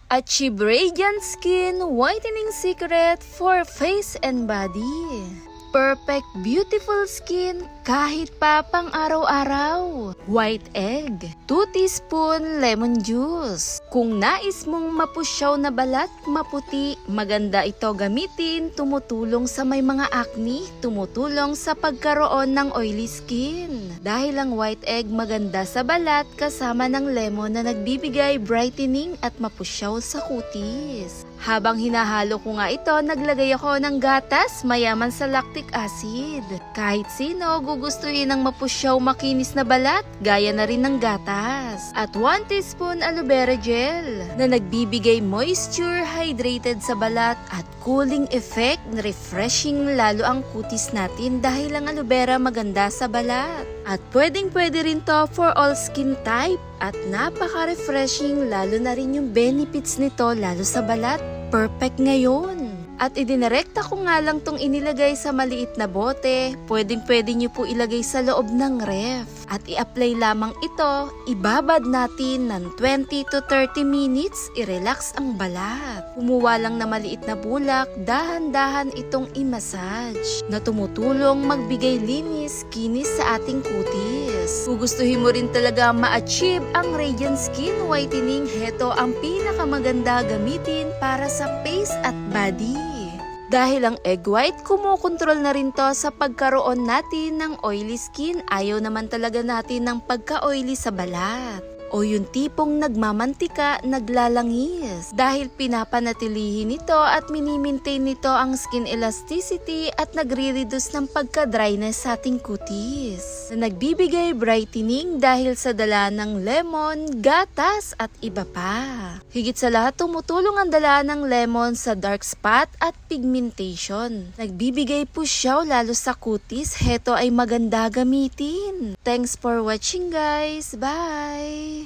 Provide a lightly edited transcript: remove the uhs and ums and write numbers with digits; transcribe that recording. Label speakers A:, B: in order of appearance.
A: Achieve Radiant Skin Whitening Secret for Face and Body. Perfect beautiful skin kahit pa pang araw-araw. White egg, 2 teaspoon lemon juice. Kung nais mong mapusyaw na balat, maputi, maganda ito gamitin. Tumutulong sa may mga acne, tumutulong sa pagkaroon ng oily skin. Dahil ang white egg maganda sa balat kasama ng lemon na nagbibigay brightening at mapusyaw sa kutis. Habang hinahalo ko nga ito, naglagay ako ng gatas mayaman sa lactic acid. Kahit sino gugustuhin ng mapusyaw makinis na balat, gaya na rin ng gatas. At 1 teaspoon aloe vera gel na nagbibigay moisture, hydrated sa balat at cooling effect na refreshing lalo ang kutis natin dahil ang aloe vera maganda sa balat. At pwedeng-pwede rin to for all skin type at napaka-refreshing lalo na rin yung benefits nito lalo sa balat. Perfect ngayon. At idinirekta ko nga lang tong inilagay sa maliit na bote. Pwedeng-pwede nyo po ilagay sa loob ng ref. At i-apply lamang ito, ibabad natin ng 20 to 30 minutes, i-relax ang balat. Kumuha lang na maliit na bulak, dahan-dahan itong i-massage na tumutulong magbigay linis, kinis sa ating kutis. Kung gustuhin mo rin talaga ma-achieve ang Radiant Skin Whitening, heto ang pinakamaganda gamitin para sa face at body. Dahil ang egg white, kumukontrol na rin to sa pagkaroon natin ng oily skin. Ayaw naman talaga natin ng pagka-oily sa balat. O yung tipong nagmamantika, naglalangis. Dahil pinapanatilihin nito at minimaintain nito ang skin elasticity at nagre-reduce ng pagka-dryness sa ating kutis. Na nagbibigay brightening dahil sa dala ng lemon, gatas at iba pa. Higit sa lahat, tumutulong ang dala ng lemon sa dark spot at pigmentation. Nagbibigay pusyaw lalo sa kutis, heto ay maganda gamitin. Thanks for watching guys, bye!